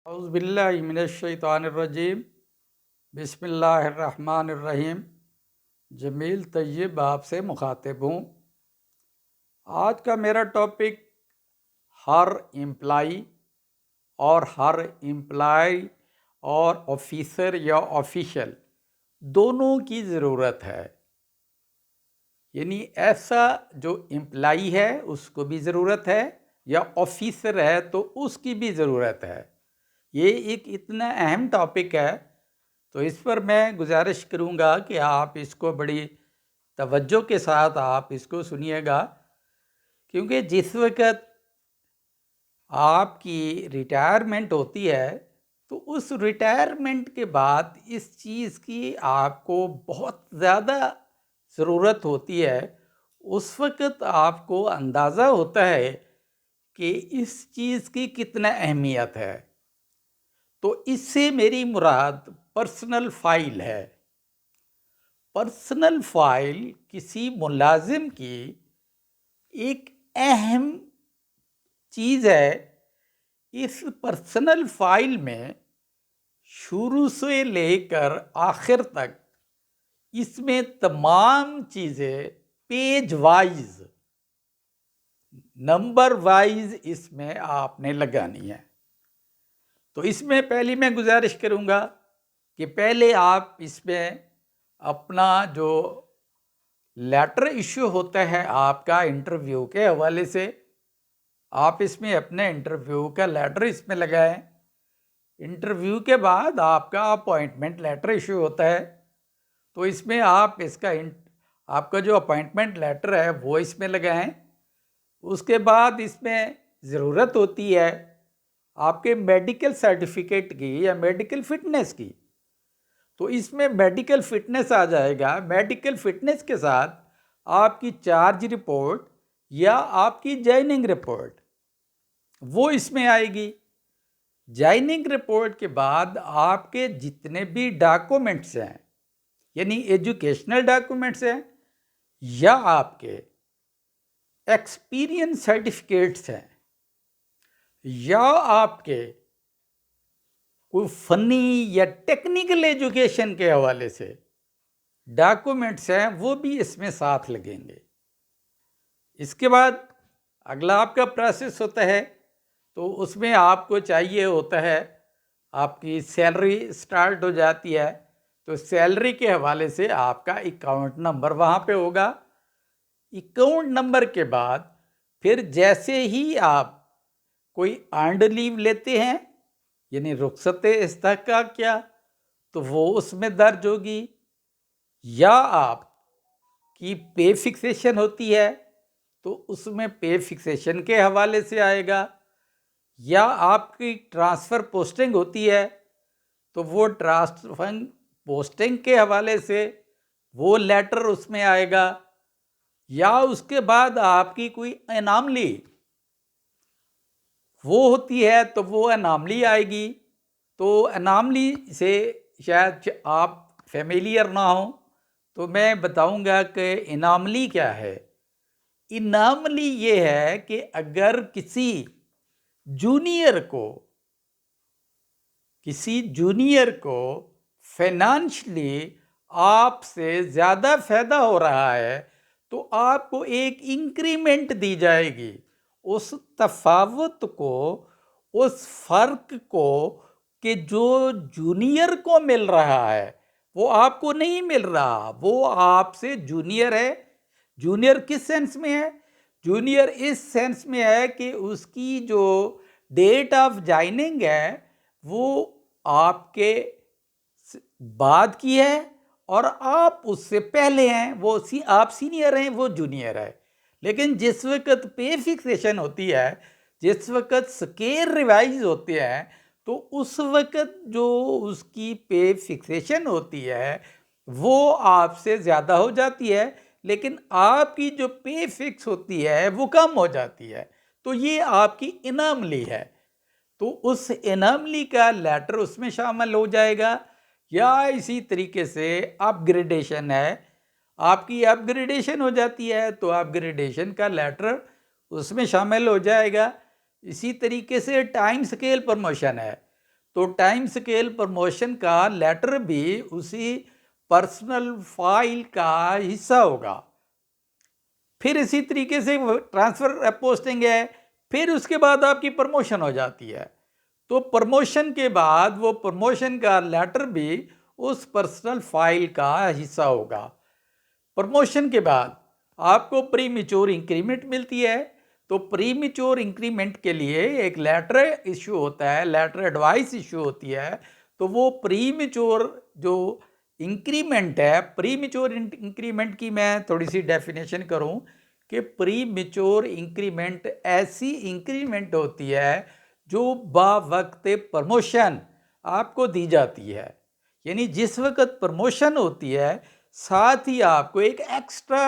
औज़ुबिल्लाहिमिनश्शैतानिर्रजीम बिस्मिल्लाहिर्रहमानिर्रहीम। जमील तैयब आपसे मुखातिब हूँ। आज का मेरा टॉपिक हर एम्प्लाई और ऑफिसर या ऑफिशियल दोनों की ज़रूरत है। यानी ऐसा जो एम्प्लाई है उसको भी ज़रूरत है या ऑफिसर है तो उसकी भी ज़रूरत है। ये एक इतना अहम टॉपिक है तो इस पर मैं गुजारिश करूँगा कि आप इसको बड़ी तवज्जो के साथ आप इसको सुनिएगा, क्योंकि जिस वक्त आपकी रिटायरमेंट होती है तो उस रिटायरमेंट के बाद इस चीज़ की आपको बहुत ज़्यादा ज़रूरत होती है। उस वक्त आपको अंदाज़ा होता है कि इस चीज़ की कितना अहमियत है। तो इससे मेरी मुराद पर्सनल फ़ाइल है। पर्सनल फ़ाइल किसी मुलाजिम की एक अहम चीज़ है। इस पर्सनल फ़ाइल में शुरू से लेकर आखिर तक इसमें तमाम चीज़ें पेज वाइज, नंबर वाइज इसमें आपने लगानी है। तो इसमें पहली मैं गुजारिश करूँगा कि पहले आप इसमें अपना जो लेटर इश्यू होता है आपका इंटरव्यू के हवाले से, आप इसमें अपने इंटरव्यू का लेटर इसमें लगाएं। इंटरव्यू के बाद आपका अपॉइंटमेंट लेटर इश्यू होता है तो इसमें आप आपका जो अपॉइंटमेंट लेटर है वो इसमें लगाएं। उसके बाद इसमें ज़रूरत होती है आपके मेडिकल सर्टिफिकेट की या मेडिकल फिटनेस की, तो इसमें मेडिकल फिटनेस आ जाएगा। मेडिकल फिटनेस के साथ आपकी चार्ज रिपोर्ट या आपकी जॉइनिंग रिपोर्ट वो इसमें आएगी। जॉइनिंग रिपोर्ट के बाद आपके जितने भी डॉक्यूमेंट्स हैं, यानी एजुकेशनल डॉक्यूमेंट्स हैं या आपके एक्सपीरियंस सर्टिफिकेट्स हैं या आपके कोई फ़नी या टेक्निकल एजुकेशन के हवाले से डॉक्यूमेंट्स हैं, वो भी इसमें साथ लगेंगे। इसके बाद अगला आपका प्रोसेस होता है तो उसमें आपको चाहिए होता है, आपकी सैलरी स्टार्ट हो जाती है तो सैलरी के हवाले से आपका अकाउंट नंबर वहाँ पे होगा। अकाउंट नंबर के बाद फिर जैसे ही आप कोई अर्न्ड लीव लेते हैं, यानी रुखसत इस्तेहकाक क्या, तो वो उसमें दर्ज होगी। या आप की पे फिक्सेशन होती है तो उसमें पे फिक्सेशन के हवाले से आएगा। या आपकी ट्रांसफ़र पोस्टिंग होती है तो वो ट्रांसफ़र पोस्टिंग के हवाले से वो लेटर उसमें आएगा। या उसके बाद आपकी कोई एनामली वो होती है तो वो एनामली आएगी। तो एनामली से शायद आप फेमिलियर ना हो तो मैं बताऊंगा कि एनामली क्या है। एनामली ये है कि अगर किसी जूनियर को फाइनेंशियली आपसे ज़्यादा फ़ायदा हो रहा है तो आपको एक इंक्रीमेंट दी जाएगी। उस तफावत को, उस फ़र्क को कि जो जूनियर को मिल रहा है वो आपको नहीं मिल रहा, वो आपसे जूनियर है। जूनियर किस सेंस में है? जूनियर इस सेंस में है कि उसकी जो डेट ऑफ ज्वाइनिंग है वो आपके बाद की है और आप उससे पहले हैं। आप सीनियर हैं, वो जूनियर है। लेकिन जिस वक्त पे फिक्सेशन होती है, जिस वक्त स्केल रिवाइज होते हैं, तो उस वक्त जो उसकी पे फिक्सेशन होती है वो आपसे ज़्यादा हो जाती है, लेकिन आपकी जो पे फिक्स होती है वो कम हो जाती है। तो ये आपकी इनामली है। तो उस इनामली का लेटर उसमें शामिल हो जाएगा। या इसी तरीके से अपग्रेडेशन है, आपकी अपग्रेडेशन हो जाती है तो अपग्रेडेशन का लेटर उसमें शामिल हो जाएगा। इसी तरीके से टाइम स्केल प्रमोशन है तो टाइम स्केल प्रमोशन का लेटर भी उसी पर्सनल फाइल का हिस्सा होगा। फिर इसी तरीके से ट्रांसफ़र पोस्टिंग है, फिर उसके बाद आपकी प्रमोशन हो जाती है। तो प्रमोशन के बाद वो प्रमोशन का लेटर भी उस पर्सनल फाइल का हिस्सा होगा। प्रमोशन के बाद आपको प्री मैच्योर इंक्रीमेंट मिलती है। तो प्री मैच्योर इंक्रीमेंट के लिए एक लेटर इशू होता है, लेटर एडवाइस इशू होती है। तो वो प्री मैच्योर जो इंक्रीमेंट है, प्री मैच्योर इंक्रीमेंट की मैं थोड़ी सी डेफिनेशन करूं कि प्री मैच्योर इंक्रीमेंट ऐसी इंक्रीमेंट होती है जो बावक्त प्रमोशन आपको दी जाती है। यानी जिस वक्त प्रमोशन होती है साथ ही आपको एक एक्स्ट्रा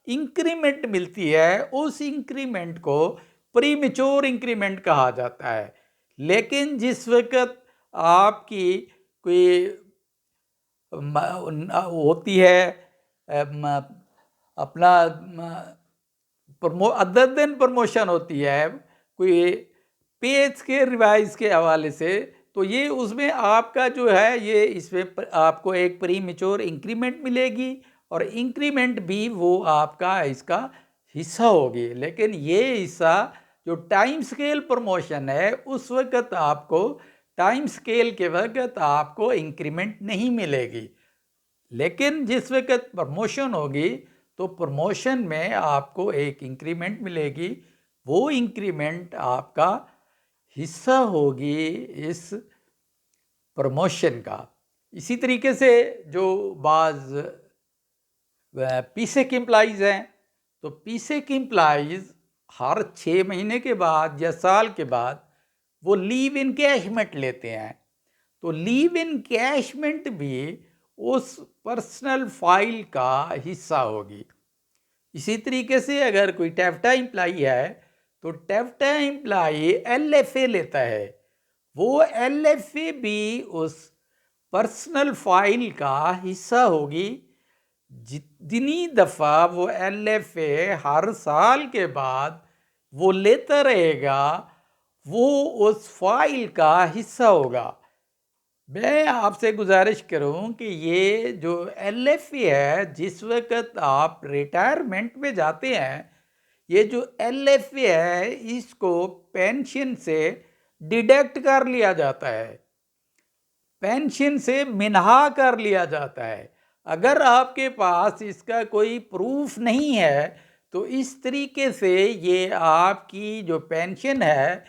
इंक्रीमेंट मिलती है, उस इंक्रीमेंट को प्री मैच्योर इंक्रीमेंट कहा जाता है। लेकिन जिस वक्त आपकी कोई होती है अपना अदर देन प्रमोशन होती है कोई पेज के रिवाइज के हवाले से, तो ये उसमें आपका जो है ये इसमें आपको एक प्री मैच्योर इंक्रीमेंट मिलेगी और इंक्रीमेंट भी वो आपका इसका हिस्सा होगी। लेकिन ये हिस्सा जो टाइम स्केल प्रमोशन है उस वक्त आपको टाइम स्केल के वक्त आपको इंक्रीमेंट नहीं मिलेगी। लेकिन जिस वक्त प्रमोशन होगी तो प्रमोशन में आपको एक इंक्रीमेंट मिलेगी, वो इंक्रीमेंट आपका हिस्सा होगी इस प्रमोशन का। इसी तरीके से जो बाज़ पीसेक एम्प्लॉइज़ हैं, तो पीसेक एम्प्लॉइज़ हर 6 महीने के बाद या साल के बाद वो लीव इनकैशमेंट लेते हैं। तो लीव इनकैशमेंट भी उस पर्सनल फाइल का हिस्सा होगी। इसी तरीके से अगर कोई टेफ्टा एम्प्लॉई है तो टेफ्टा एम्प्लॉई एलएफए लेता है, वो एलएफए भी उस पर्सनल फाइल का हिस्सा होगी। जितनी दफ़ा वो एलएफए हर साल के बाद वो लेता रहेगा वो उस फाइल का हिस्सा होगा। मैं आपसे गुजारिश करूं कि ये जो एलएफए है, जिस वक्त आप रिटायरमेंट में जाते हैं, ये जो एलएफए है इसको पेंशन से डिडक्ट कर लिया जाता है, पेंशन से मिनहा कर लिया जाता है। अगर आपके पास इसका कोई प्रूफ नहीं है तो इस तरीके से ये आपकी जो पेंशन है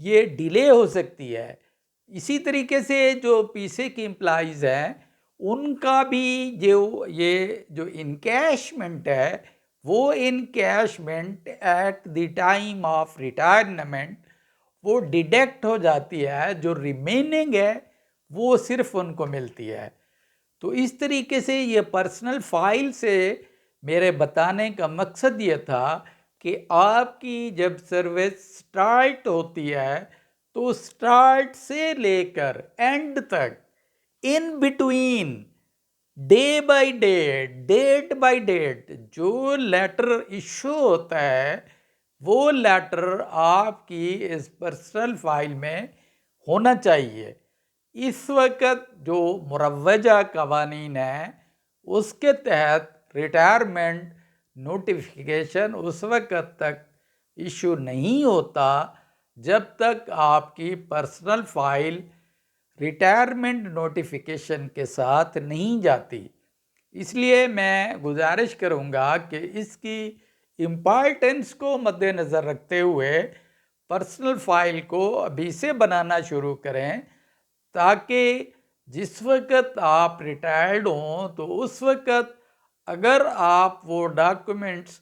ये डिले हो सकती है। इसी तरीके से जो पीसेक एम्प्लॉइज़ हैं उनका भी जो ये जो इनकैशमेंट है वो encashment at the time of retirement वो डिडक्ट हो जाती है, जो रिमेनिंग है वो सिर्फ उनको मिलती है। तो इस तरीके से ये पर्सनल फाइल से मेरे बताने का मकसद ये था कि आपकी जब सर्विस स्टार्ट होती है तो स्टार्ट से लेकर एंड तक in between day by day, date by date जो लेटर इशू होता है वो लेटर आपकी इस पर्सनल फाइल में होना चाहिए। इस वक्त जो मुरव्वजा कवानीन है उसके तहत रिटायरमेंट नोटिफिकेशन उस वक्त तक इशू नहीं होता जब तक आपकी पर्सनल फाइल रिटायरमेंट नोटिफिकेशन के साथ नहीं जाती। इसलिए मैं गुजारिश करूंगा कि इसकी इम्पॉर्टेंस को मद्देनज़र रखते हुए पर्सनल फाइल को अभी से बनाना शुरू करें, ताकि जिस वक्त आप रिटायर्ड हों तो उस वक्त अगर आप वो डॉक्यूमेंट्स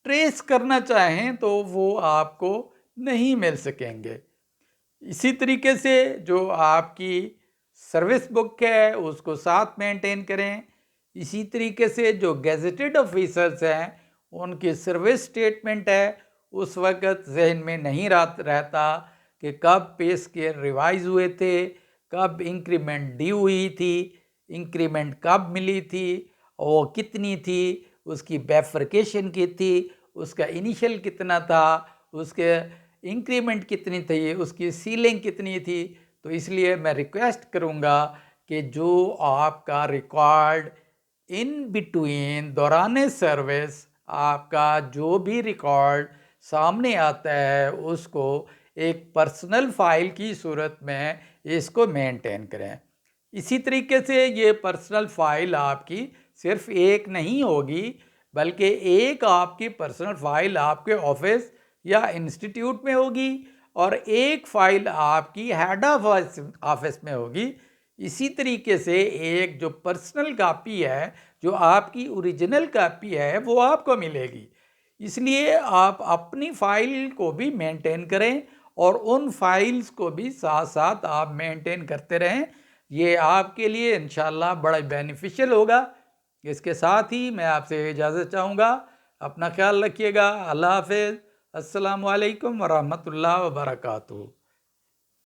ट्रेस करना चाहें तो वो आपको नहीं मिल सकेंगे। इसी तरीके से जो आपकी सर्विस बुक है उसको साथ मेंटेन करें। इसी तरीके से जो गेजेटेड ऑफिसर्स हैं उनकी सर्विस स्टेटमेंट है उस वक्त जहन में नहीं रहता कि कब पे स्केल रिवाइज हुए थे, कब इंक्रीमेंट ड्यू हुई थी, इंक्रीमेंट कब मिली थी और कितनी थी, उसकी बैफरकेशन की थी, उसका इनिशियल कितना था, उसके इंक्रीमेंट कितनी थी, उसकी सीलिंग कितनी थी। तो इसलिए मैं रिक्वेस्ट करूँगा कि जो आपका रिकॉर्ड इन बिटवीन दौरान सर्विस आपका जो भी रिकॉर्ड सामने आता है उसको एक पर्सनल फाइल की सूरत में इसको मेंटेन करें। इसी तरीके से ये पर्सनल फाइल आपकी सिर्फ एक नहीं होगी, बल्कि एक आपकी पर्सनल फाइल आपके ऑफिस या इंस्टीट्यूट में होगी और एक फाइल आपकी हेड ऑफ ऑफिस में होगी। इसी तरीके से एक जो पर्सनल कापी है, जो आपकी ओरिजिनल कापी है, वो आपको मिलेगी। इसलिए आप अपनी फाइल को भी मेंटेन करें और उन फाइल्स को भी साथ साथ आप मेंटेन करते रहें। ये आपके लिए इंशाल्लाह बड़ा बेनिफिशियल होगा। इसके साथ ही मैं आपसे इजाज़त चाहूँगा। अपना ख्याल रखिएगा। अल्लाह हाफ़िज़। अस्सलामु अलैकुम वरहमतुल्लाह वबरकातुहू।